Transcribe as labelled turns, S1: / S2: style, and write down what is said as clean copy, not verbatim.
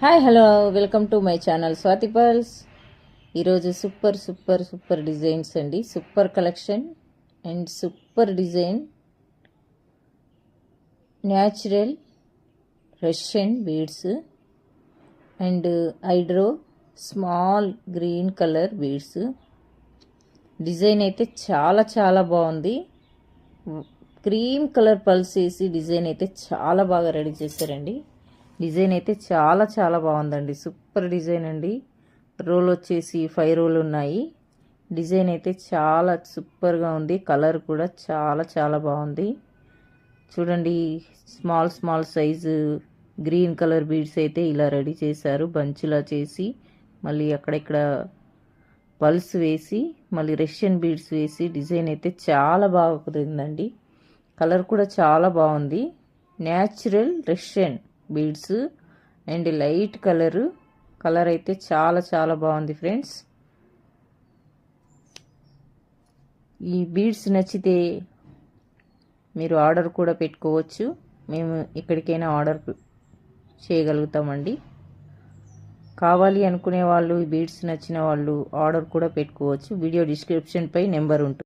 S1: Hi hello welcome to my channel Swathi pearls. ఈరోజు super designs అండి. Super collection and super design natural Russian beads and hydro small green colour beads. Design అయితే చాలా బాగుంది. Cream colour pulse వేసి design అయితే చాలా బాగా ready చేశారండి. డిజైన్ అయితే చాలా బాగుందండి. సూపర్ డిజైన్ అండి. రోల్ వచ్చేసి 5 రోల్ ఉన్నాయి. డిజైన్ అయితే చాలా సూపర్గా ఉంది. కలర్ కూడా చాలా బాగుంది. చూడండి, small size green colour beads అయితే ఇలా రెడీ చేశారు. బంచ్లా చేసి మళ్ళీ అక్కడిక్కడ పల్స్ వేసి మళ్ళీ రష్యన్ బీడ్స్ వేసి డిజైన్ అయితే చాలా బాగా కుదిరిందండి. కలర్ కూడా చాలా బాగుంది. Natural Russian beads and light colour అయితే చాలా బాగుంది ఫ్రెండ్స్. ఈ బీడ్స్ నచ్చితే మీరు ఆర్డర్ కూడా పెట్టుకోవచ్చు. మేము ఎక్కడికైనా ఆర్డర్ చేయగలుగుతామండి. కావాలి అనుకునే వాళ్ళు, ఈ బీడ్స్ నచ్చిన వాళ్ళు ఆర్డర్ కూడా పెట్టుకోవచ్చు. వీడియో డిస్క్రిప్షన్ పై నెంబర్ ఉంటుంది.